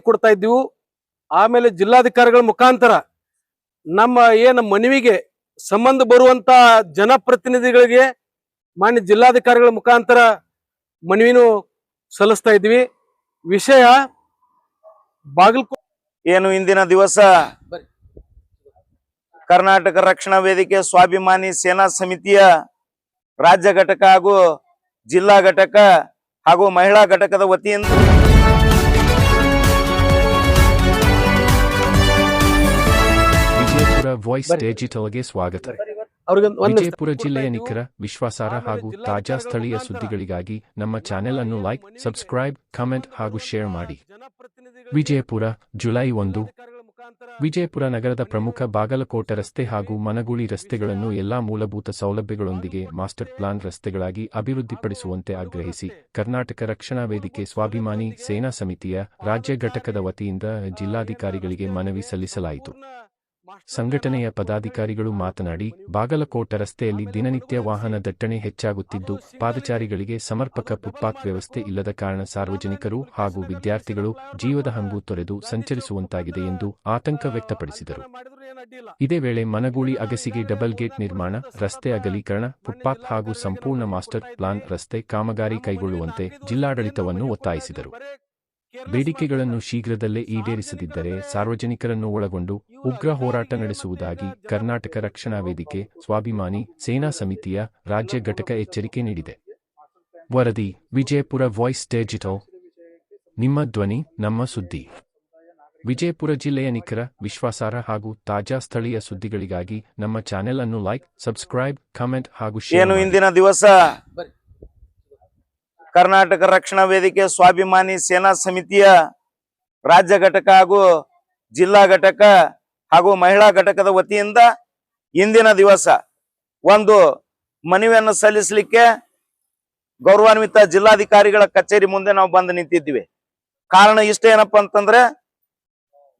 ಕೊಡ್ತಾ ಇದ್ದೀವಿ. ಆಮೇಲೆ ಜಿಲ್ಲಾಧಿಕಾರಿಗಳ ಮುಖಾಂತರ ನಮ್ಮ ಏನು ಮನವಿಗೆ ಸಂಬಂಧ ಬರುವಂತ ಜನಪ್ರತಿನಿಧಿಗಳಿಗೆ ಮಾನ್ಯ ಜಿಲ್ಲಾಧಿಕಾರಿಗಳ ಮುಖಾಂತರ ಮನವಿನೂ ಸಲ್ಲಿಸ್ತಾ ಇದ್ವಿ. ವಿಷಯ ಬಾಗಲಕೋಟೆ ಏನು ಇಂದಿನ ದಿವಸ ಕರ್ನಾಟಕ ರಕ್ಷಣಾ ವೇದಿಕೆ ಸ್ವಾಭಿಮಾನಿ ಸೇನಾ ಸಮಿತಿಯ ರಾಜ್ಯ ಘಟಕ ಹಾಗೂ ಜಿಲ್ಲಾ ಘಟಕ ಹಾಗೂ ಮಹಿಳಾ ಘಟಕದ ವತಿಯಿಂದ ವಿಜಯಪುರ ವಾಯ್ಸ್ ಡಿಜಿಟಲ್ಗೆ ಸ್ವಾಗತ. ವಿಜಯಪುರ ಜಿಲ್ಲೆಯ ನಿಖರ, ವಿಶ್ವಾಸಾರ್ಹ ಹಾಗೂ ತಾಜಾ ಸ್ಥಳೀಯ ಸುದ್ದಿಗಳಿಗಾಗಿ ನಮ್ಮ ಚಾನೆಲ್ ಅನ್ನು ಲೈಕ್, ಸಬ್ಸ್ಕ್ರೈಬ್, ಕಾಮೆಂಟ್ ಹಾಗೂ ಶೇರ್ ಮಾಡಿ. ವಿಜಯಪುರ, ಜುಲೈ 1. ವಿಜಯಪುರ ನಗರದ ಪ್ರಮುಖ ಬಾಗಲಕೋಟೆ ರಸ್ತೆ ಹಾಗೂ ಮನಗೂಳಿ ರಸ್ತೆಗಳನ್ನು ಎಲ್ಲಾ ಮೂಲಭೂತ ಸೌಲಭ್ಯಗಳೊಂದಿಗೆ ಮಾಸ್ಟರ್ ಪ್ಲಾನ್ ರಸ್ತೆಗಳಾಗಿ ಅಭಿವೃದ್ಧಿಪಡಿಸುವಂತೆ ಆಗ್ರಹಿಸಿ ಕರ್ನಾಟಕ ರಕ್ಷಣಾ ವೇದಿಕೆ ಸ್ವಾಭಿಮಾನಿ ಸೇನಾ ಸಮಿತಿಯ ರಾಜ್ಯ ಘಟಕದ ವತಿಯಿಂದ ಜಿಲ್ಲಾಧಿಕಾರಿಗಳಿಗೆ ಮನವಿ ಸಲ್ಲಿಸಲಾಯಿತು. ಸಂಘಟನೆಯ ಪದಾಧಿಕಾರಿಗಳು ಮಾತನಾಡಿ, ಬಾಗಲಕೋಟೆ ರಸ್ತೆಯಲ್ಲಿ ದಿನನಿತ್ಯ ವಾಹನ ದಟ್ಟಣೆ ಹೆಚ್ಚಾಗುತ್ತಿದ್ದು, ಪಾದಚಾರಿಗಳಿಗೆ ಸಮರ್ಪಕ ಫುಟ್ಪಾತ್ ವ್ಯವಸ್ಥೆ ಇಲ್ಲದ ಕಾರಣ ಸಾರ್ವಜನಿಕರು ಹಾಗೂ ವಿದ್ಯಾರ್ಥಿಗಳು ಜೀವದ ಹಂಗು ತೊರೆದು ಸಂಚರಿಸುವಂತಾಗಿದೆ ಎಂದು ಆತಂಕ ವ್ಯಕ್ತಪಡಿಸಿದರು. ಇದೇ ವೇಳೆ ಮನಗೂಳಿ ಅಗಸಿಗೆ ಡಬಲ್ ಗೇಟ್ ನಿರ್ಮಾಣ, ರಸ್ತೆ ಅಗಲೀಕರಣ, ಫುಟ್ಪಾತ್ ಹಾಗೂ ಸಂಪೂರ್ಣ ಮಾಸ್ಟರ್ ಪ್ಲಾನ್ ರಸ್ತೆ ಕಾಮಗಾರಿ ಕೈಗೊಳ್ಳುವಂತೆ ಜಿಲ್ಲಾಡಳಿತವನ್ನು ಒತ್ತಾಯಿಸಿದರು. ಬೇಡಿಕೆಗಳನ್ನು ಶೀಘ್ರದಲ್ಲೇ ಈಡೇರಿಸದಿದ್ದರೆ ಸಾರ್ವಜನಿಕರನ್ನು ಒಳಗೊಂಡು ಉಗ್ರ ಹೋರಾಟ ನಡೆಸುವುದಾಗಿ ಕರ್ನಾಟಕ ರಕ್ಷಣಾ ವೇದಿಕೆ ಸ್ವಾಭಿಮಾನಿ ಸೇನಾ ಸಮಿತಿಯ ರಾಜ್ಯ ಘಟಕ ಎಚ್ಚರಿಕೆ ನೀಡಿದೆ. ವರದಿ ವಿಜಯಪುರ ವಾಯ್ಸ್ ಡಿಜಿಟಲ್. ನಿಮ್ಮ ಧ್ವನಿ ನಮ್ಮ ಸುದ್ದಿ. ವಿಜಯಪುರ ಜಿಲ್ಲೆಯ ನಿಖರ, ವಿಶ್ವಾಸಾರ್ಹ ಹಾಗೂ ತಾಜಾ ಸ್ಥಳೀಯ ಸುದ್ದಿಗಳಿಗಾಗಿ ನಮ್ಮ ಚಾನೆಲ್ ಅನ್ನು ಲೈಕ್, ಸಬ್ಸ್ಕ್ರೈಬ್, ಕಾಮೆಂಟ್ ಹಾಗೂ ಶೇರ್ ಮಾಡಿ. ಇಂದಿನ ದಿವಸ ಕರ್ನಾಟಕ ರಕ್ಷಣಾ ವೇದಿಕೆ ಸ್ವಾಭಿಮಾನಿ ಸೇನಾ ಸಮಿತಿಯ ರಾಜ್ಯ ಘಟಕ ಹಾಗೂ ಜಿಲ್ಲಾ ಘಟಕ ಹಾಗೂ ಮಹಿಳಾ ಘಟಕದ ವತಿಯಿಂದ ಇಂದಿನ ದಿವಸ ಒಂದು ಮನವಿಯನ್ನು ಸಲ್ಲಿಸಲಿಕ್ಕೆ ಗೌರವಾನ್ವಿತ ಜಿಲ್ಲಾಧಿಕಾರಿಗಳ ಕಚೇರಿ ಮುಂದೆ ನಾವು ಬಂದು ನಿಂತಿದ್ದೀವಿ. ಕಾರಣ ಇಷ್ಟ ಏನಪ್ಪಾ ಅಂತಂದ್ರೆ,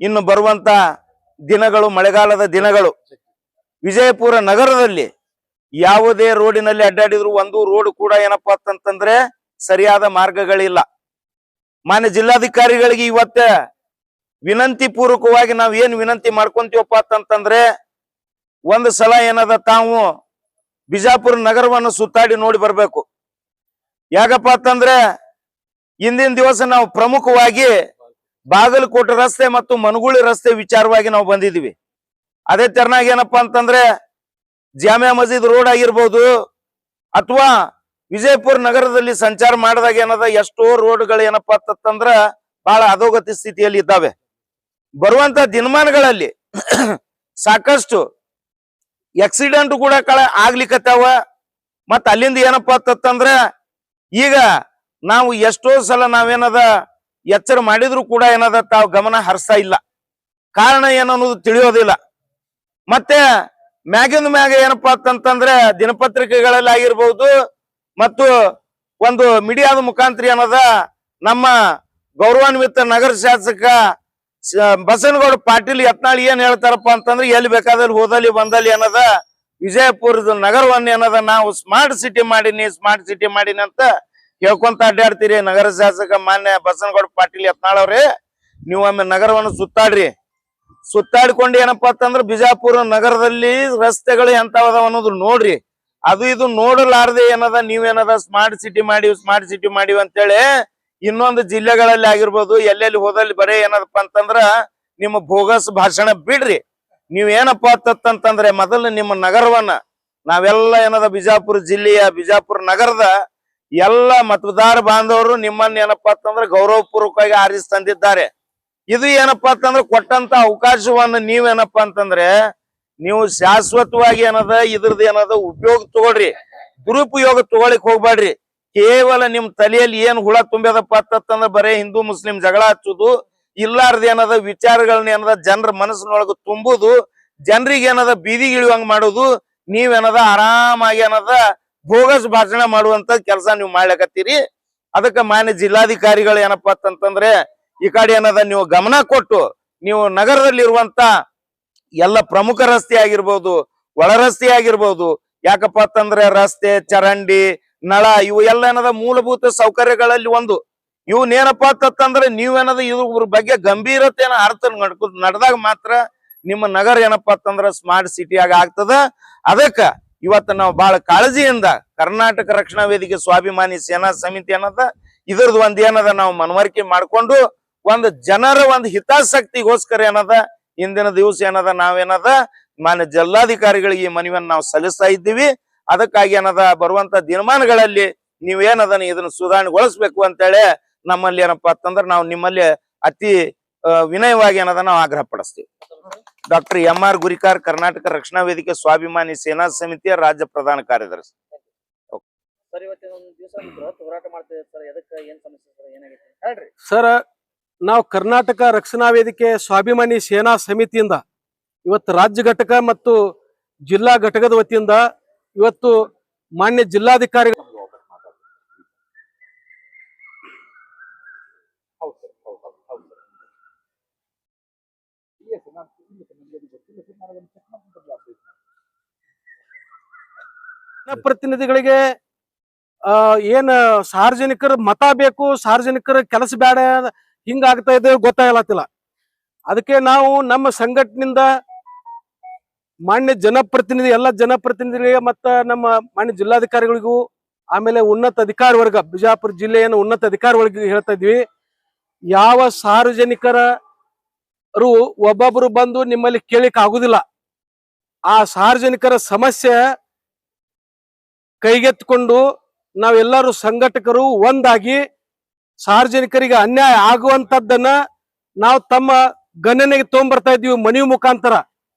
ಇನ್ನು ಬರುವಂತ ದಿನಗಳು ಮಳೆಗಾಲದ ದಿನಗಳು. ವಿಜಯಪುರ ನಗರದಲ್ಲಿ ಯಾವುದೇ ರೋಡಿನಲ್ಲಿ ಅಡ್ಡಾಡಿದ್ರು ಒಂದು ರೋಡ್ ಕೂಡ ಏನಪ್ಪಾ ಅಂತಂದ್ರೆ ಸರಿಯಾದ ಮಾರ್ಗಗಳಿಲ್ಲ. ಮಾನ್ಯ ಜಿಲ್ಲಾಧಿಕಾರಿಗಳಿಗೆ ಇವತ್ತೇ ವಿನಂತಿ ಪೂರ್ವಕವಾಗಿ ನಾವ್ ಏನ್ ವಿನಂತಿ ಮಾಡ್ಕೊಂತೀವಪ್ಪ ಅಂತಂದ್ರೆ, ಒಂದು ಸಲ ಏನದ ತಾವು ಬಿಜಾಪುರ ನಗರವನ್ನು ಸುತ್ತಾಡಿ ನೋಡಿ ಬರ್ಬೇಕು. ಯಾಕಪ್ಪ ಅಂತಂದ್ರೆ ಇಂದಿನ ದಿವಸ ನಾವು ಪ್ರಮುಖವಾಗಿ ಬಾಗಲಕೋಟೆ ರಸ್ತೆ ಮತ್ತು ಮನಗೂಳಿ ರಸ್ತೆ ವಿಚಾರವಾಗಿ ನಾವು ಬಂದಿದ್ದೀವಿ. ಅದೇ ತೆರನಾಗಿ ಏನಪ್ಪಾ ಅಂತಂದ್ರೆ ಜಾಮಿಯಾ ಮಸೀದ್ ರೋಡ್ ಆಗಿರ್ಬೋದು ಅಥವಾ ವಿಜಯಪುರ ನಗರದಲ್ಲಿ ಸಂಚಾರ ಮಾಡಿದಾಗ ಏನದ ಎಷ್ಟೋ ರೋಡ್ಗಳು ಏನಪ್ಪಾ ಅಂತಂದ್ರ ಬಹಳ ಅಧೋಗತಿ ಸ್ಥಿತಿಯಲ್ಲಿ ಇದ್ದಾವೆ. ಬರುವಂತ ದಿನಮಾನಗಳಲ್ಲಿ ಸಾಕಷ್ಟು ಆಕ್ಸಿಡೆಂಟ್ ಕೂಡ ಆಗ್ಲಿಕ್ಕತ್ತಾವ. ಮತ್ತ ಅಲ್ಲಿಂದ ಏನಪ್ಪಾ ಅಂತಂದ್ರ ಈಗ ನಾವು ಎಷ್ಟೋ ಸಲ ನಾವೇನದ ಎಚ್ಚರ ಮಾಡಿದ್ರು ಕೂಡ ಏನದ ತಾವು ಗಮನ ಹರಿಸ್ತಾ ಇಲ್ಲ. ಕಾರಣ ಏನನ್ನೋದು ತಿಳಿಯೋದಿಲ್ಲ. ಮತ್ತೆ ಮ್ಯಾಗಿಂದ ಮ್ಯಾಗ ಏನಪ್ಪಾ ಅಂತಂದ್ರೆ ದಿನಪತ್ರಿಕೆಗಳಲ್ಲಿ ಆಗಿರ್ಬಹುದು ಮತ್ತು ಒಂದು ಮೀಡಿಯಾದ ಮುಖಾಂತರ ಏನದ ನಮ್ಮ ಗೌರವಾನ್ವಿತ ನಗರ ಶಾಸಕ ಬಸನಗೌಡ ಪಾಟೀಲ್ ಯತ್ನಾಳ್ ಏನ್ ಹೇಳ್ತಾರಪ್ಪ ಅಂತಂದ್ರೆ, ಎಲ್ಲಿ ಬೇಕಾದಲ್ಲಿ ಹೋದಲ್ಲಿ ಬಂದಲ್ಲಿ ಏನದ ವಿಜಯಪುರದ ನಗರವನ್ನ ಏನದ ನಾವು ಸ್ಮಾರ್ಟ್ ಸಿಟಿ ಮಾಡಿನಿ ಅಂತ ಹೇಳ್ಕೊಂತ ಅಡ್ಡಾಡ್ತೀರಿ. ನಗರ ಶಾಸಕ ಮಾನ್ಯ ಬಸನಗೌಡ ಪಾಟೀಲ್ ಯತ್ನಾಳ್ ಅವ್ರೆ, ನೀವು ಒಮ್ಮೆ ನಗರವನ್ನು ಸುತ್ತಾಡಿಕೊಂಡು ಏನಪ್ಪಾ ಅಂತಂದ್ರೆ ಬಿಜಾಪುರ ನಗರದಲ್ಲಿ ರಸ್ತೆಗಳು ಎಂತಾವದ ಅನ್ನೋದು ನೋಡ್ರಿ. ಅದು ಇದು ನೋಡಲಾರದೆ ಏನದ ನೀವೇನದ ಸ್ಮಾರ್ಟ್ ಸಿಟಿ ಮಾಡಿವಿ ಅಂತೇಳಿ ಇನ್ನೊಂದು ಜಿಲ್ಲೆಗಳಲ್ಲಿ ಆಗಿರ್ಬೋದು ಎಲ್ಲೆಲ್ಲಿ ಹೋದಲ್ಲಿ ಬರೇ ಏನದಪ್ಪ ಅಂತಂದ್ರ ನಿಮ್ಮ ಬೋಗಸ್ ಭಾಷಣ ಬಿಡ್ರಿ. ನೀವ್ ಏನಪ್ಪಾ ಅಂತಂದ್ರೆ ಮೊದಲು ನಿಮ್ಮ ನಗರವನ್ನ ನಾವೆಲ್ಲ ಏನದ ಬಿಜಾಪುರ ಜಿಲ್ಲೆಯ ಬಿಜಾಪುರ ನಗರದ ಎಲ್ಲ ಮತದಾರ ಬಾಂಧವರು ನಿಮ್ಮನ್ನ ಏನಪ್ಪಾ ಅಂತಂದ್ರೆ ಗೌರವಪೂರ್ವಕವಾಗಿ ಆರಿಸಿ ತಂದಿದ್ದಾರೆ. ಇದು ಏನಪ್ಪಾ ಅಂತಂದ್ರೆ ಕೊಟ್ಟಂತ ಅವಕಾಶವನ್ನ ನೀವೇನಪ್ಪಾ ಅಂತಂದ್ರೆ ನೀವು ಶಾಶ್ವತವಾಗಿ ಏನದ ಇದ್ರದ್ದು ಏನದ ಉಪಯೋಗ ತಗೊಳ್ರಿ, ದುರುಪಯೋಗ ತಗೊಳಿಕ್ ಹೋಗ್ಬೇಡ್ರಿ. ಕೇವಲ ನಿಮ್ ತಲೆಯಲ್ಲಿ ಏನ್ ಹುಳ ತುಂಬ್ಯದಪ್ಪ ಅಂತಂದ್ರೆ ಬರೇ ಹಿಂದೂ ಮುಸ್ಲಿಂ ಜಗಳ ಹಚ್ಚುದು, ಇಲ್ಲಾರ್ದ ಏನದ ವಿಚಾರಗಳನ್ನ ಏನದ ಜನರ ಮನಸ್ಸಿನೊಳಗ ತುಂಬುದು, ಜನರಿಗೆ ಏನದ ಬೀದಿಗಿಳಿಯುವಂಗ ಮಾಡುದು, ನೀವೇನದ ಆರಾಮಾಗಿ ಏನದ ಬೋಗಸ್ ಭಾಷಣ ಮಾಡುವಂತ ಕೆಲಸ ನೀವು ಮಾಡ್ಲಕತ್ತೀರಿ. ಅದಕ್ಕೆ ಮಾನ್ಯ ಜಿಲ್ಲಾಧಿಕಾರಿಗಳು ಏನಪ್ಪಾ ಅಂತಂದ್ರೆ ಈ ಕಡೆ ಏನದ ನೀವು ಗಮನ ಕೊಟ್ಟು ನೀವು ನಗರದಲ್ಲಿರುವಂತ ಎಲ್ಲ ಪ್ರಮುಖ ರಸ್ತೆ ಆಗಿರ್ಬೋದು, ಒಳ ರಸ್ತೆ ಆಗಿರ್ಬೋದು, ಯಾಕಪ್ಪ ಅಂತಂದ್ರೆ ರಸ್ತೆ, ಚರಂಡಿ, ನಳ ಇವು ಎಲ್ಲ ಏನದ ಮೂಲಭೂತ ಸೌಕರ್ಯಗಳಲ್ಲಿ ಒಂದು. ಇವನೇನಪ್ಪಾ ಅಂತಂದ್ರೆ ನೀವೇನದ ಇದ್ರ ಬಗ್ಗೆ ಗಂಭೀರತೆಯನ್ನ ಅರ್ಥ ನಡೆದಾಗ ಮಾತ್ರ ನಿಮ್ಮ ನಗರ ಏನಪ್ಪಾ ಅಂತಂದ್ರ ಸ್ಮಾರ್ಟ್ ಸಿಟಿ ಆಗ ಆಗ್ತದ. ಅದಕ್ಕ ಇವತ್ತು ನಾವು ಬಹಳ ಕಾಳಜಿಯಿಂದ ಕರ್ನಾಟಕ ರಕ್ಷಣಾ ವೇದಿಕೆ ಸ್ವಾಭಿಮಾನಿ ಸೇನಾ ಸಮಿತಿ ಅನ್ನದ ಇದ್ರದ್ದು ಒಂದ್ ಏನದ ನಾವು ಮನವರಿಕೆ ಮಾಡ್ಕೊಂಡು ಒಂದು ಜನರ ಒಂದು ಹಿತಾಸಕ್ತಿಗೋಸ್ಕರ ಏನದ ಇಂದಿನ ದಿವಸ ಏನದ ನಾವೇನದ ಮಾನ್ಯ ಜಿಲ್ಲಾಧಿಕಾರಿಗಳಿಗೆ ಈ ಮನವಿಯನ್ನು ನಾವು ಸಲ್ಲಿಸ್ತಾ ಇದ್ದೀವಿ. ಅದಕ್ಕಾಗಿ ಏನದ ಬರುವಂತ ದಿನಮಾನಗಳಲ್ಲಿ ನೀವೇನದ ಇದನ್ನ ಸುಧಾರಣೆಗೊಳಿಸ್ಬೇಕು ಅಂತೇಳಿ ನಮ್ಮಲ್ಲಿ ಏನಪ್ಪಾ ಅಂತಂದ್ರೆ ನಾವು ನಿಮ್ಮಲ್ಲಿ ಅತಿ ವಿನಯವಾಗಿ ಏನದ ನಾವು ಆಗ್ರಹ ಪಡಿಸ್ತೀವಿ. ಡಾಕ್ಟರ್ MR ಗುರಿಕಾರ್, ಕರ್ನಾಟಕ ರಕ್ಷಣಾ ವೇದಿಕೆ ಸ್ವಾಭಿಮಾನಿ ಸೇನಾ ಸಮಿತಿಯ ರಾಜ್ಯ ಪ್ರಧಾನ ಕಾರ್ಯದರ್ಶಿ. ಸರ್, ನಾವು ಕರ್ನಾಟಕ ರಕ್ಷಣಾ ವೇದಿಕೆ ಸ್ವಾಭಿಮಾನಿ ಸೇನಾ ಸಮಿತಿಯಿಂದ ಇವತ್ತು ರಾಜ್ಯ ಘಟಕ ಮತ್ತು ಜಿಲ್ಲಾ ಘಟಕದ ವತಿಯಿಂದ ಇವತ್ತು ಮಾನ್ಯ ಜಿಲ್ಲಾಧಿಕಾರಿಗಳು ಪ್ರತಿನಿಧಿಗಳಿಗೆ ಏನ್ ಸಾರ್ವಜನಿಕರ ಮತ ಬೇಕು, ಸಾರ್ವಜನಿಕರ ಕೆಲಸ ಬೇಡ, ಹಿಂಗಾಗ್ತಾ ಇದೆ ಗೊತ್ತಾಗಲತ್ತಿಲ್ಲ. ಅದಕ್ಕೆ ನಾವು ನಮ್ಮ ಸಂಘಟನೆಯಿಂದ ಮಾನ್ಯ ಜನಪ್ರತಿನಿಧಿ ಎಲ್ಲ ಜನಪ್ರತಿನಿಧಿಗಳಿಗೆ ಮತ್ತ ನಮ್ಮ ಮಾನ್ಯ ಜಿಲ್ಲಾಧಿಕಾರಿಗಳಿಗೂ ಆಮೇಲೆ ಉನ್ನತ ಅಧಿಕಾರಿ ವರ್ಗ ಬಿಜಾಪುರ ಜಿಲ್ಲೆಯ ಉನ್ನತ ಅಧಿಕಾರಿ ವರ್ಗ ಹೇಳ್ತಾ ಇದ್ವಿ, ಯಾವ ಸಾರ್ವಜನಿಕರು ಒಬ್ಬೊಬ್ರು ಬಂದು ನಿಮ್ಮಲ್ಲಿ ಕೇಳಿಕ್ ಆಗುದಿಲ್ಲ. ಆ ಸಾರ್ವಜನಿಕರ ಸಮಸ್ಯೆ ಕೈಗೆತ್ತಿಕೊಂಡು ನಾವೆಲ್ಲರೂ ಸಂಘಟಕರು ಒಂದಾಗಿ ಸಾರ್ವಜನಿಕರಿಗೆ ಅನ್ಯಾಯ ಆಗುವಂತದ್ದನ್ನ ನಾವು ತಮ್ಮ ಗಣನೆಗೆ ತಗೊಂಡ್ಬರ್ತಾ ಇದ್ದೀವಿ ಮನವಿ ಮುಖಾಂತರ.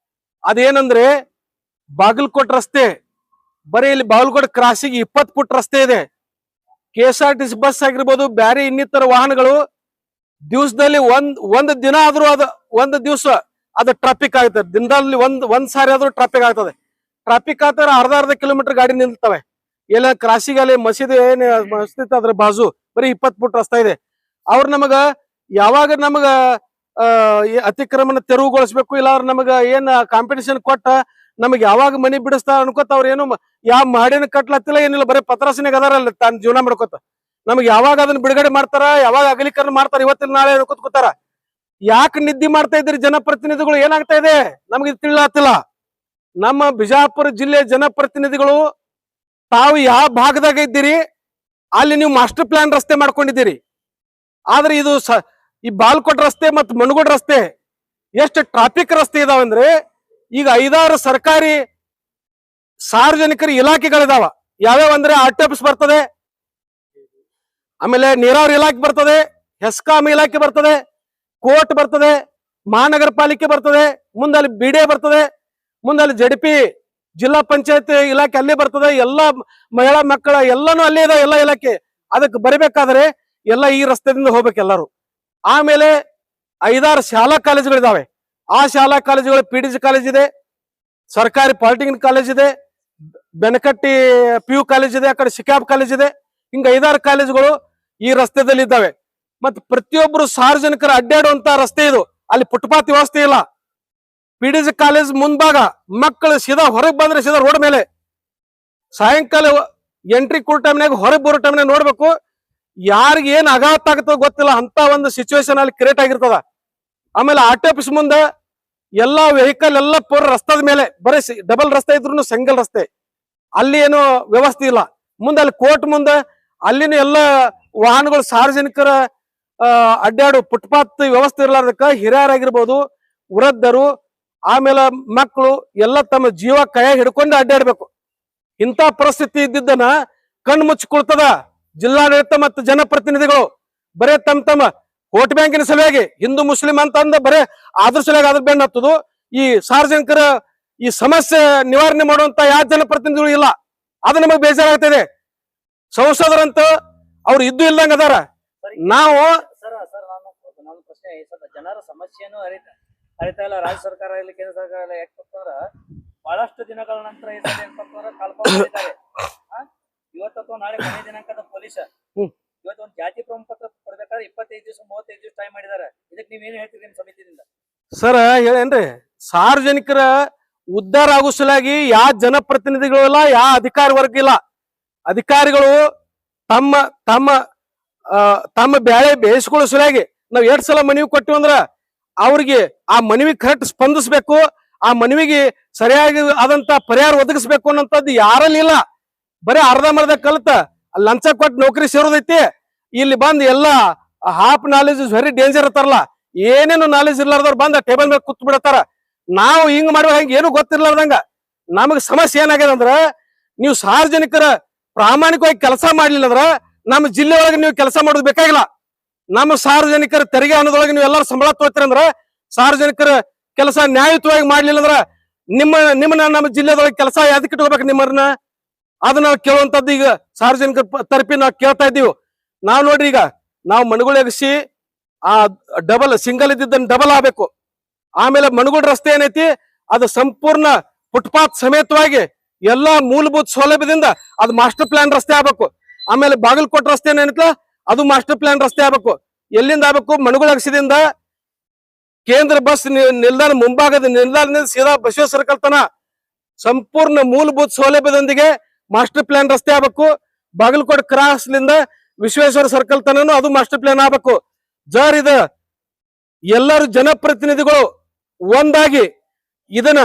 ಅದೇನಂದ್ರೆ ಬಾಗಲಕೋಟ್ ರಸ್ತೆ, ಬರೀ ಇಲ್ಲಿ ಬಾಗಲಕೋಟ್ ಕ್ರಾಸಿಗೆ 20 ಫುಟ್ ರಸ್ತೆ ಇದೆ. KSRTC ಬಸ್ ಆಗಿರ್ಬೋದು, ಬ್ಯಾರೆ ಇನ್ನಿತರ ವಾಹನಗಳು ದಿವಸದಲ್ಲಿ ಒಂದ್ ದಿನ ಆದ್ರೂ ಒಂದ್ ದಿವಸ ಅದು ಟ್ರಾಫಿಕ್ ಆಗ್ತದೆ. ದಿನದಲ್ಲಿ ಒಂದ್ ಸಾರಿ ಆದ್ರೂ ಟ್ರಾಫಿಕ್ ಆಗ್ತದೆ. ಟ್ರಾಫಿಕ್ ಆಗ್ತಾರೆ, ಅರ್ಧ ಕಿಲೋಮೀಟರ್ ಗಾಡಿ ನಿಲ್ತವೆ. ಎಲ್ಲ ಕ್ರಾಸಿಗೆ ಅಲ್ಲಿ ಮಸೀದಿ ಮಸ್ಜಿದ್ ಅದ್ರ ಬಾಜು ಬರೀ 20 ಫುಟ್ ರಸ್ತೆ ಇದೆ. ಅವ್ರು ನಮಗ ಯಾವಾಗ ನಮಗ ಅತಿಕ್ರಮಣ ತೆರವುಗೊಳಿಸ್ಬೇಕು, ಇಲ್ಲ ಅವ್ರ ನಮಗ ಏನ್ ಕಾಂಪಿಟೇಷನ್ ಕೊಟ್ಟ ನಮಗ್ ಯಾವಾಗ ಮನಿ ಬಿಡಿಸ್ತಾರ ಅನ್ಕೋತ ಅವ್ರ ಏನು ಯಾವ ಮಾಡಿನ ಕಟ್ಲತ್ತಿಲ್ಲ, ಏನಿಲ್ಲ, ಬರೀ ಪತ್ರಾಸನೆಗೆ ಅದಾರಲ್ಲ ತಾನು ಜೀವನ ಮಾಡ್ಕೋತ. ನಮಗ್ ಯಾವಾಗ ಅದನ್ನ ಬಿಡುಗಡೆ ಮಾಡ್ತಾರ, ಯಾವಾಗ ಅಗಲೀಕರಣ ಮಾಡ್ತಾರ, ಇವತ್ತಿನ ನಾಳೆ ಕೂತಾರ. ಯಾಕೆ ನಿದ್ದೆ ಮಾಡ್ತಾ ಇದ್ರಿ ಜನಪ್ರತಿನಿಧಿಗಳು? ಏನಾಗ್ತಾ ಇದೆ ನಮ್ಗೆ ತಿಳಿಯತ್ತಿಲ್ಲ. ನಮ್ಮ ಬಿಜಾಪುರ ಜಿಲ್ಲೆ ಜನಪ್ರತಿನಿಧಿಗಳು ತಾವು ಯಾವ ಭಾಗದಾಗ ಇದ್ದೀರಿ ಅಲ್ಲಿ ನೀವು ಮಾಸ್ಟರ್ ಪ್ಲಾನ್ ರಸ್ತೆ ಮಾಡ್ಕೊಂಡಿದ್ದೀರಿ. ಆದ್ರೆ ಇದು ಈ ಬಾಲ್ಕೋಟ್ ರಸ್ತೆ ಮತ್ತು ಮನಗೋಡ್ ರಸ್ತೆ ಎಷ್ಟು ಟ್ರಾಫಿಕ್ ರಸ್ತೆ ಇದಾವಂದ್ರೆ, ಈಗ 5-6 ಸರ್ಕಾರಿ ಸಾರ್ವಜನಿಕರ ಇಲಾಖೆಗಳಿದಾವ. ಯಾವ್ಯಾವ ಅಂದ್ರೆ RTOPS ಬರ್ತದೆ, ಆಮೇಲೆ ನೀರಾವರಿ ಇಲಾಖೆ ಬರ್ತದೆ, ಹೆಸ್ಕಾಂ ಇಲಾಖೆ ಬರ್ತದೆ, ಕೋರ್ಟ್ ಬರ್ತದೆ, ಮಹಾನಗರ ಪಾಲಿಕೆ ಬರ್ತದೆ, ಮುಂದಲ್ಲಿ BDA ಬರ್ತದೆ, ಮುಂದಲ್ಲಿ ZP ಜಿಲ್ಲಾ ಪಂಚಾಯತ್ ಇಲಾಖೆ ಅಲ್ಲೇ ಬರ್ತದೆ. ಎಲ್ಲ ಮಹಿಳಾ ಮಕ್ಕಳ ಎಲ್ಲಾನು ಅಲ್ಲೇ ಇದಾವೆ ಎಲ್ಲ ಇಲಾಖೆ. ಅದಕ್ಕೆ ಬರಬೇಕಾದ್ರೆ ಎಲ್ಲ ಈ ರಸ್ತೆದಿಂದ ಹೋಗ್ಬೇಕು ಎಲ್ಲರೂ. ಆಮೇಲೆ 5-6 ಶಾಲಾ ಕಾಲೇಜುಗಳಿದಾವೆ. ಆ ಶಾಲಾ ಕಾಲೇಜುಗಳು PDC ಕಾಲೇಜ್ ಇದೆ, ಸರ್ಕಾರಿ ಪಾಲಿಟೆಕ್ನಿಕ್ ಕಾಲೇಜ್ ಇದೆ, ಬೆನಕಟ್ಟಿ PU ಕಾಲೇಜ್ ಇದೆ, ಆ ಕಡೆ ಶಿಕಾಬ್ ಕಾಲೇಜ್ ಇದೆ. ಹಿಂಗ 5-6 ಕಾಲೇಜುಗಳು ಈ ರಸ್ತೆದಲ್ಲಿ ಇದ್ದಾವೆ. ಮತ್ತೆ ಪ್ರತಿಯೊಬ್ಬರು ಸಾರ್ವಜನಿಕರ ಅಡ್ಡಾಡುವಂತ ರಸ್ತೆ ಇದು. ಅಲ್ಲಿ ಫುಟ್ಪಾತ್ ವ್ಯವಸ್ಥೆ ಇಲ್ಲ. PDC ಕಾಲೇಜ್ ಮುಂಭಾಗ ಮಕ್ಕಳು ಸೀದಾ ಹೊರಗೆ ಬಂದ್ರೆ ಸೀದಾ ರೋಡ್ ಮೇಲೆ, ಸಾಯಂಕಾಲ ಎಂಟ್ರಿ ಕೊಡೋ ಟೈಮ್ನಾಗ ಹೊರಗೆ ಬರೋ ಟೈಮ್ನಾಗ ನೋಡ್ಬೇಕು ಯಾರಿಗೆ ಏನ್ ಆಘಾತ ಆಗ್ತದ ಗೊತ್ತಿಲ್ಲ, ಅಂತ ಒಂದು ಸಿಚುವೇಶನ್ ಅಲ್ಲಿ ಕ್ರಿಯೇಟ್ ಆಗಿರ್ತದ. ಆಮೇಲೆ RTOPS ಮುಂದೆ ಎಲ್ಲಾ ವೆಹಿಕಲ್ ಎಲ್ಲ ಪೂರ ರಸ್ತೆದ ಮೇಲೆ, ಬರೀ ಡಬಲ್ ರಸ್ತೆ ಇದ್ರು ಸಿಂಗಲ್ ರಸ್ತೆ, ಅಲ್ಲಿ ಏನು ವ್ಯವಸ್ಥೆ ಇಲ್ಲ. ಮುಂದೆ ಅಲ್ಲಿ ಕೋರ್ಟ್ ಮುಂದೆ ಅಲ್ಲಿನ ಎಲ್ಲ ವಾಹನಗಳು ಸಾರ್ವಜನಿಕರ ಅಡ್ಡಾಡು ಫುಟ್ಪಾತ್ ವ್ಯವಸ್ಥೆ ಇರಲಾರ್ದಕ್ಕ ಹಿರಿಯರಾಗಿರ್ಬೋದು, ವೃದ್ಧರು, ಆಮೇಲೆ ಮಕ್ಕಳು ಎಲ್ಲ ತಮ್ಮ ಜೀವ ಕೈಯಾಗ ಹಿಡ್ಕೊಂಡು ಅಡ್ಡಾಡ್ಬೇಕು. ಇಂಥ ಪರಿಸ್ಥಿತಿ ಇದ್ದಿದ್ದನ್ನ ಕಣ್ಣು ಮುಚ್ಚಿಕೊಳ್ತದ ಜಿಲ್ಲಾಡಳಿತ ಮತ್ತು ಜನಪ್ರತಿನಿಧಿಗಳು. ಬರೇ ತಮ್ಮ ವೋಟ್ ಬ್ಯಾಂಕಿನ ಸಲುವಾಗಿ ಹಿಂದೂ ಮುಸ್ಲಿಂ ಅಂತ ಅಂದ ಬರೇ ಅದ್ರ ಸಲುವಾಗಿ ಅದ್ರ ಬೆನ್ನ ಹತ್ತದು. ಈ ಸಾರ್ವಜನಿಕರ ಈ ಸಮಸ್ಯೆ ನಿವಾರಣೆ ಮಾಡುವಂತ ಯಾವ ಜನಪ್ರತಿನಿಧಿಗಳು ಇಲ್ಲ. ಅದು ನಮಗ್ ಬೇಜಾರಾಗ್ತಿದೆ. ಸಂಸದರಂತ ಅವ್ರು ಇದ್ದು ಇಲ್ದಂಗ ಅದಾರ. ನಾವು ಪ್ರಶ್ನೆ ಜನರ ಸಮಸ್ಯೆಯನ್ನು ಅರಿತಾ ಇಲ್ಲ ರಾಜ್ಯ ಸರ್ಕಾರ ಇಲ್ಲಿ ಕೇಂದ್ರ ಸರ್ಕಾರ ಇಲ್ಲ. ಯಾಕಂದ್ರ ಬಹಳಷ್ಟು ದಿನಗಳ ನಂತರ ಈ ಸಲ ಕಾಲ್ಕೊಂಡಿದ್ದಾರೆ. ಇವತ್ತು ಅಥವಾ ನಾಳೆ ಕೊನೆ ದಿನಾಂಕದ ಪೊಲೀಸ್ ಇವತ್ತು ಒಂದು ಜಾತಿ ಪ್ರಮಾಣ ಪತ್ರ ಕೊಡ್ಬೇಕಾದ್ರೆ 25 ದಿವಸ 35 ದಿವಸ ಟೈಮ್ ಮಾಡಿದ್ದಾರೆ. ಇದಕ್ಕೆ ನೀವೇನು ಹೇಳ್ತೀರಿ ನಿಮ್ ಸಮಿತಿಯಿಂದ? ಸರ್ ಹೇಳೇನ್ರಿ, ಸಾರ್ವಜನಿಕರ ಉದ್ಧಾರ ಆಗೋ ಸಲುವಾಗಿ ಯಾವ ಜನಪ್ರತಿನಿಧಿಗಳು ಇಲ್ಲ, ಯಾವ ಅಧಿಕಾರಿ ವರ್ಗ ಇಲ್ಲ. ಅಧಿಕಾರಿಗಳು ತಮ್ಮ ತಮ್ಮ ತಮ್ಮ ಬ್ಯಾಳೆ ಬೇಯಿಸ್ಕೊಳ್ಳೋ ಸಲುವಾಗಿ ನಾವ್ 2 ಸಲ ಮನವಿ ಕೊಟ್ಟಿವಂದ್ರ ಅವ್ರಿಗೆ ಆ ಮನವಿ ಕರೆಕ್ಟ್ ಸ್ಪಂದಿಸ್ಬೇಕು, ಆ ಮನವಿಗೆ ಸರಿಯಾಗಿ ಆದಂತ ಪರಿಹಾರ ಒದಗಿಸ್ಬೇಕು ಅನ್ನೋಂಥದ್ದು ಯಾರಲ್ಲಿ ಇಲ್ಲ. ಬರೀ ಅರ್ಧಂಬರ್ಧ ಕಲಿತ ಲಂಚ ಕೊಟ್ಟು ನೌಕರಿ ಸೇರೋದೈತಿ. ಇಲ್ಲಿ ಬಂದ್ ಎಲ್ಲಾ half knowledge is very danger ಇರ್ತಾರಲ್ಲ, ಏನೇನು ನಾಲೆಜ್ ಇರ್ಲಾರ್ದವ್ರು ಬಂದ ಟೇಬಲ್ ಮೇಲೆ ಕೂತ್ ಬಿಡತಾರ. ನಾವು ಹಿಂಗ್ ಮಾಡುವ ಹಂಗ ಏನು ಗೊತ್ತಿರ್ಲಾರ್ದಂಗ ನಮಗ್ ಸಮಸ್ಯೆ ಏನಾಗ್ಯದ ಅಂದ್ರ, ನೀವು ಸಾರ್ವಜನಿಕರ ಪ್ರಾಮಾಣಿಕವಾಗಿ ಕೆಲಸ ಮಾಡ್ಲಿಲ್ಲ ಅಂದ್ರ ನಮ್ಮ ಜಿಲ್ಲೆ ಒಳಗೆ ನೀವು ಕೆಲಸ ಮಾಡೋದು ಬೇಕಾಗಿಲ್ಲ. ನಮ್ಮ ಸಾರ್ವಜನಿಕರ ತೆರಿಗೆ ಹಣದೊಳಗೆ ನೀವು ಎಲ್ಲರೂ ಸಂಬಳ ತಗೋತೀರಂದ್ರ, ಸಾರ್ವಜನಿಕರ ಕೆಲಸ ನ್ಯಾಯಯುತವಾಗಿ ಮಾಡ್ಲಿಲ್ಲ ಅಂದ್ರ ನಿಮ್ಮನ್ನ ನಮ್ಮ ಜಿಲ್ಲೆದೊಳಗೆ ಕೆಲಸ ಯಾವ್ದಕ್ಕೆ ಇಟ್ಕೋಬೇಕು ನಿಮ್ಮನ್ನ? ಅದು ನಾವು ಕೇಳುವಂತದ್ದು ಈಗ ಸಾರ್ವಜನಿಕರ ತರಪಿ ನಾವು ಕೇಳ್ತಾ ಇದ್ದೀವಿ. ನಾವ್ ನೋಡ್ರಿ, ಈಗ ನಾವು ಮಣಗುಳೆಗಸಿ ಆ ಡಬಲ್ ಸಿಂಗಲ್ ಇದ್ದಿದ್ದನ್ನ ಡಬಲ್ ಆಗ್ಬೇಕು. ಆಮೇಲೆ ಮಣಗುಳ ರಸ್ತೆ ಏನೈತಿ ಅದು ಸಂಪೂರ್ಣ ಫುಟ್ಪಾತ್ ಸಮೇತವಾಗಿ ಎಲ್ಲಾ ಮೂಲಭೂತ ಸೌಲಭ್ಯದಿಂದ ಅದು ಮಾಸ್ಟರ್ ಪ್ಲಾನ್ ರಸ್ತೆ ಆಗ್ಬೇಕು. ಆಮೇಲೆ ಬಾಗಲಕೋಟೆ ರಸ್ತೆ ಏನೈತಲ್ಲ ಅದು ಮಾಸ್ಟರ್ ಪ್ಲಾನ್ ರಸ್ತೆ ಆಗ್ಬೇಕು. ಎಲ್ಲಿಂದ ಆಗ್ಬೇಕು? ಮಣಗುಳಗಸಿದಿಂದ ಕೇಂದ್ರ ಬಸ್ ನಿಲ್ದಾಣ ಮುಂಭಾಗದ ನಿಲ್ದಾಣದಿಂದ ಸೀದಾ ಬಸವೇಶ್ವರ ಸರ್ಕಲ್ ತನ ಸಂಪೂರ್ಣ ಮೂಲಭೂತ ಸೌಲಭ್ಯದೊಂದಿಗೆ ಮಾಸ್ಟರ್ ಪ್ಲಾನ್ ರಸ್ತೆ ಆಗ್ಬೇಕು. ಬಾಗಲಕೋಟೆ ಕ್ರಾಸ್ ಲಿಂದ ವಿಶ್ವೇಶ್ವರ ಸರ್ಕಲ್ ತನನು ಅದು ಮಾಸ್ಟರ್ ಪ್ಲಾನ್ ಆಗ್ಬೇಕು. ಇದ ಎಲ್ಲರೂ ಜನಪ್ರತಿನಿಧಿಗಳು ಒಂದಾಗಿ ಇದನ್ನ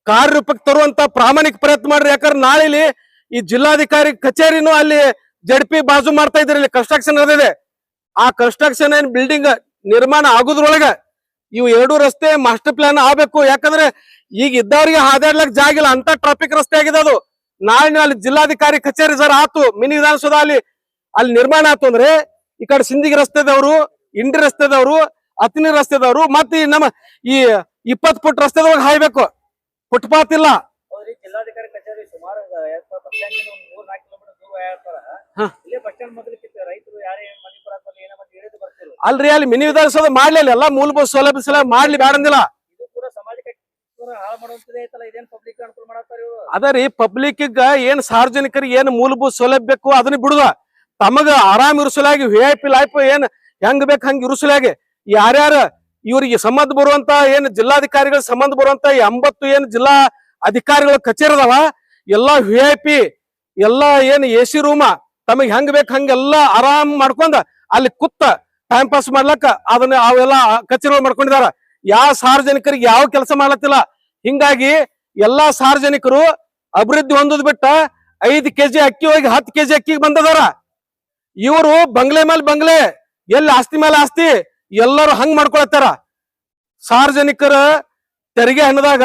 ಕಾರ್ಯರೂಪಕ್ಕೆ ತರುವಂತ ಪ್ರಾಮಾಣಿಕ ಪ್ರಯತ್ನ ಮಾಡ್ರಿ. ಯಾಕಂದ್ರೆ ನಾಳೆ ಈ ಜಿಲ್ಲಾಧಿಕಾರಿ ಕಚೇರಿನೂ ಅಲ್ಲಿ ಜಡ್ಪಿ ಬಾಜು ಮಾಡ್ತಾ ಇದ್ರಿ, ಇಲ್ಲಿ ಕನ್ಸ್ಟ್ರಕ್ಷನ್ ನಡೆದಿದೆ. ಆ ಕನ್ಸ್ಟ್ರಕ್ಷನ್ ಏನ್ ಬಿಲ್ಡಿಂಗ್ ನಿರ್ಮಾಣ ಆಗುದ್ರೊಳಗ ಇವು 2 ರಸ್ತೆ ಮಾಸ್ಟರ್ ಪ್ಲಾನ್ ಆಗ್ಬೇಕು. ಯಾಕಂದ್ರೆ ಈಗ ಇದ್ದವ್ರಿಗೆ ಹಾದಾಡ್ಲಕ್ ಜಾಗ ಇಲ್ಲ, ಅಂತ ಟ್ರಾಫಿಕ್ ರಸ್ತೆ ಆಗಿದೆ ಅದು. ನಾಳೆ ಅಲ್ಲಿ ಜಿಲ್ಲಾಧಿಕಾರಿ ಕಚೇರಿ ಸರ್ ಆತು, ಮಿನಿ ವಿಧಾನಸೌಧ ಅಲ್ಲಿ ನಿರ್ಮಾಣ ಆತು ಅಂದ್ರೆ ಈ ಕಡೆ ಸಿಂದಗಿ ರಸ್ತೆದವರು, ಇಂಡಿ ರಸ್ತೆದವರು, ಅತಿನಿ ರಸ್ತೆದವರು ಮತ್ತೆ ನಮ್ಮ ಈ 20 ಫುಟ್ ರಸ್ತೆದೊಳಗೆ ಹಾಯ್ಬೇಕು. ಫುಟ್ಪಾತ್ ಇಲ್ಲ. ಜಿಲ್ಲಾಧಿಕಾರಿ ಕಚೇರಿ ಸುಮಾರು 3-4 ಕಿಲೋಮೀಟರ್ ದೂರ ಹೇಳ್ತಾರ. ಇಲ್ಲೇ ಬಸ್ ಸ್ಟ್ಯಾಂಡ್ ಮೊದಲಿಕ್ಕೆ ರೈತರು ಯಾರೇ ಮನೆ ಕೊಡಕ್ಕೆ ಏನೋ ಮಂದಿ ಹೇಳಿದ್ರು ಬರ್ತಿಲ್ಲ. ಅಲ್ರಿ, ಅಲ್ಲಿ ಮಿನಿ ವಿಧಾನಸೌಧ ಮಾಡ್ಲಿಲ್ಲ, ಎಲ್ಲಾ ಮೂಲಭೂತ ಸೌಲಭ್ಯ ಸಲ ಮಾಡ್ಲಿ ಬೇಡಂದಿಲ್ಲ. ಇದು ಕೂಡ ಸಮಾಜಕ್ಕೆ ಹಾಳು ಮಾಡುವಂತದೇ ಐತಲ್ಲ, ಇದೇನ್ ಪಬ್ಲಿಕ್ ಅನುಕೂಲ ಮಾಡತ್ತಾರ ಇವರು? ಅದರಿ ಪಬ್ಲಿಕ್ ಏನ್ ಸಾರ್ವಜನಿಕರಿಗೆ ಏನ್ ಮೂಲಭೂತ ಸೌಲಭ್ಯ ಬೇಕು ಅದನ್ನ ಬಿಡುದ, ತಮಗ ಆರಾಮ್ ಇರಿಸಲಾಗಿ VIP ಲೈಫ್ ಏನ್ ಹೆಂಗ್ ಬೇಕು ಹಂಗ ಇರಿಸಲಾಗಿ ಯಾರ್ಯಾರ ಇವ್ರಿಗೆ ಸಂಬಂಧ ಬರುವಂತ ಏನ್ ಜಿಲ್ಲಾಧಿಕಾರಿಗಳ ಸಂಬಂಧ ಬರುವಂತ 80 ಏನ್ ಜಿಲ್ಲಾ ಅಧಿಕಾರಿಗಳ ಕಚೇರಿ ಅದಾವ, ಎಲ್ಲಾ VIP ಎಲ್ಲಾ ಏನ್ AC ರೂಮ ತಮಗ್ ಹೆಂಗ್ ಬೇಕು ಹಂಗೆಲ್ಲಾ ಆರಾಮ್ ಮಾಡ್ಕೊಂಡ ಅಲ್ಲಿ ಕುತ್ತ ಟೈಮ್ ಪಾಸ್ ಮಾಡ್ಲಕ್ಕ ಅದನ್ನ ಅವೆಲ್ಲಾ ಕಚೇರಿಗಳು ಮಾಡ್ಕೊಂಡಿದಾರ. ಯಾವ ಸಾರ್ವಜನಿಕರಿಗೆ ಯಾವ ಕೆಲಸ ಮಾಡ್ಲತ್ತಿಲ್ಲ. ಹಿಂಗಾಗಿ ಎಲ್ಲಾ ಸಾರ್ವಜನಿಕರು ಅಭಿವೃದ್ಧಿ ಹೊಂದೋದ್ ಬಿಟ್ಟ 5 ಕೆಜಿ ಅಕ್ಕಿ ಹೋಗಿ 10 ಕೆಜಿ ಅಕ್ಕಿಗೆ ಬಂದದಾರ. ಇವರು ಬಂಗ್ಲೆ ಮೇಲೆ ಬಂಗ್ಲೆ, ಎಲ್ಲಿ ಆಸ್ತಿ ಮೇಲೆ ಆಸ್ತಿ ಎಲ್ಲರೂ ಹಂಗ್ ಮಾಡ್ಕೊಳತ್ತಾರ. ಸಾರ್ವಜನಿಕರ ತೆರಿಗೆ ಹಣದಾಗ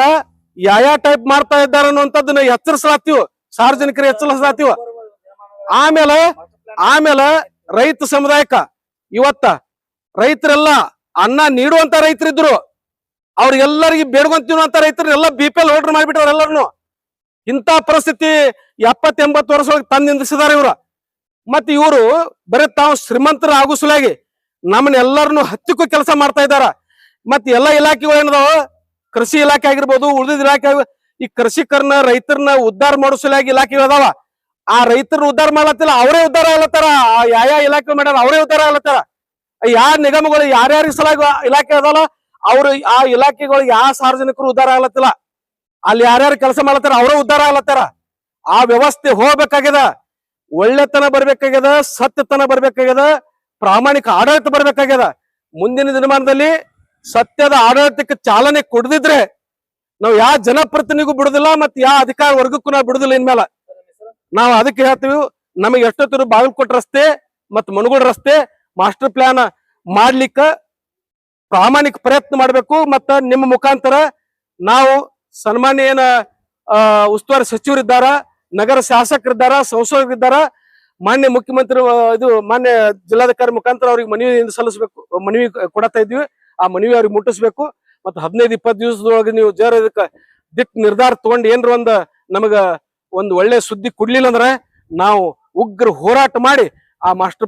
ಯಾವ ಟೈಪ್ ಮಾಡ್ತಾ ಇದ್ದಾರ ಅನ್ನುವಂಥದ್ದನ್ನ ಎಚ್ಚರಿಸಲಾತೀವಿ, ಸಾರ್ವಜನಿಕರ ಎಚ್ಚರಿಸಲಾತೀವಿ. ಆಮೇಲೆ ರೈತ ಸಮುದಾಯಕ್ಕ ಇವತ್ತ ರೈತರೆಲ್ಲ ಅನ್ನ ನೀಡುವಂತ ರೈತರಿದ್ರು, ಅವ್ರಿಗೆಲ್ಲರಿಗೆ ಬೇಡ್ಕೊಂತೀವಿ ಅಂತ ರೈತರು ಎಲ್ಲ BPL ಹೋಲ್ಡರ್ ಮಾಡ್ಬಿಟ್ಟವ್ರ ಎಲ್ಲರನ್ನು. ಇಂಥ ಪರಿಸ್ಥಿತಿ 70-80 ವರ್ಷದೊಳಗೆ ತಂದು ನಿಂದಿಸಿದಾರೆ ಇವ್ರ. ಮತ್ತೆ ಇವರು ಬರೀ ತಾವು ಶ್ರೀಮಂತರ ಆಗೋ ಸಲುವಾಗಿ ನಮ್ಮನ್ನೆಲ್ಲರನ್ನು ಹತ್ತಿಕ್ಕೂ ಕೆಲಸ ಮಾಡ್ತಾ ಇದಾರ. ಮತ್ತೆ ಎಲ್ಲ ಇಲಾಖೆಗಳು ಏನದಾವ, ಕೃಷಿ ಇಲಾಖೆ ಆಗಿರ್ಬೋದು, ಉಳಿದ ಇಲಾಖೆ, ಈ ಕೃಷಿಕರನ್ನ ರೈತರನ್ನ ಉದ್ಧಾರ ಮಾಡೋ ಸಲುವಾಗಿ ಇಲಾಖೆಗಳು ಅದಾವ. ಆ ರೈತರನ್ನ ಉದ್ಧಾರ ಮಾಡ್ಲತ್ತಿಲ್ಲ, ಅವರೇ ಉದ್ಧಾರ ಆಗ್ಲತ್ತಾರ. ಯಾವ ಇಲಾಖೆ ಮಾಡ್ಯಾರ ಅವರೇ ಉದ್ಧಾರ ಆಗ್ಲತ್ತಾರ. ಯಾವ ನಿಗಮಗಳು ಯಾರ್ಯಾರಿಗೆ ಸಲಾಗಿ ಇಲಾಖೆ ಅದಲ್ಲ ಅವ್ರು ಆ ಇಲಾಖೆಗಳು ಯಾವ ಸಾರ್ವಜನಿಕರು ಉದ್ಧಾರ ಆಗ್ಲತ್ತಿಲ್ಲ. ಅಲ್ಲಿ ಯಾರ್ಯಾರು ಕೆಲಸ ಮಾಡ್ಲತ್ತಾರ ಅವರೇ ಉದ್ಧಾರ ಆಗ್ಲತ್ತಾರ. ಆ ವ್ಯವಸ್ಥೆ ಹೋಗ್ಬೇಕಾಗ್ಯದ, ಒಳ್ಳೆತನ ಬರ್ಬೇಕಾಗ್ಯದ, ಸತ್ಯತನ ಬರ್ಬೇಕಾಗ್ಯದ, ಪ್ರಾಮಾಣಿಕ ಆಡಳಿತ ಬರ್ಬೇಕಾಗ್ಯದ. ಮುಂದಿನ ದಿನಮಾನದಲ್ಲಿ ಸತ್ಯದ ಆಡಳಿತಕ್ಕೆ ಚಾಲನೆ ಕೊಡದಿದ್ರೆ ನಾವು ಯಾವ ಜನಪ್ರತಿನಿಧಿಗೂ ಬಿಡುದಿಲ್ಲ, ಮತ್ತೆ ಯಾವ ಅಧಿಕಾರ ವರ್ಗಕ್ಕೂ ನಾವು ಬಿಡುದಿಲ್ಲ. ಇನ್ಮೇಲೆ ನಾವು ಅದಕ್ಕೆ ಹೇಳ್ತೀವಿ, ನಮಗೆ ಎಷ್ಟೊತ್ತಿರು ಬಾಗಲಕೋಟೆ ರಸ್ತೆ ಮತ್ತು ಮಣಗುಳ ರಸ್ತೆ ಮಾಸ್ಟರ್ ಪ್ಲಾನ್ ಮಾಡ್ಲಿಕ್ಕ ಪ್ರಾಮಾಣಿಕ ಪ್ರಯತ್ನ ಮಾಡಬೇಕು. ಮತ್ತ ನಿಮ್ಮ ಮುಖಾಂತರ ನಾವು ಸನ್ಮಾನ್ಯ ಏನ ಉಸ್ತುವಾರಿ ಸಚಿವರಿದ್ದಾರ, ನಗರ ಶಾಸಕರಿದ್ದಾರ, ಸಂಸದರಿದ್ದಾರ, ಮಾನ್ಯ ಮುಖ್ಯಮಂತ್ರಿ ಮಾನ್ಯ ಜಿಲ್ಲಾಧಿಕಾರಿ ಮುಖಾಂತರ ಅವ್ರಿಗೆ ಮನವಿ ಸಲ್ಲಿಸಬೇಕು, ಮನವಿ ಕೊಡತಾ ಇದ್ವಿ. ಆ ಮನವಿ ಅವ್ರಿಗೆ ಮುಟ್ಟಿಸ್ಬೇಕು. ಮತ್ತ 15-20 ದಿವಸದೊಳಗೆ ನೀವು ಇದಕ್ಕ ದಿಟ್ಟ ನಿರ್ಧಾರ ತಗೊಂಡು ಏನ್ರ ನಮಗ ಒಂದು ಒಳ್ಳೆ ಸುದ್ದಿ ಕೊಡ್ಲಿಲ್ಲ ಅಂದ್ರೆ ನಾವು ಉಗ್ರ ಹೋರಾಟ ಮಾಡಿ ಆ ಮಾಸ್ಟರ್ ಪ್ಲಾನ್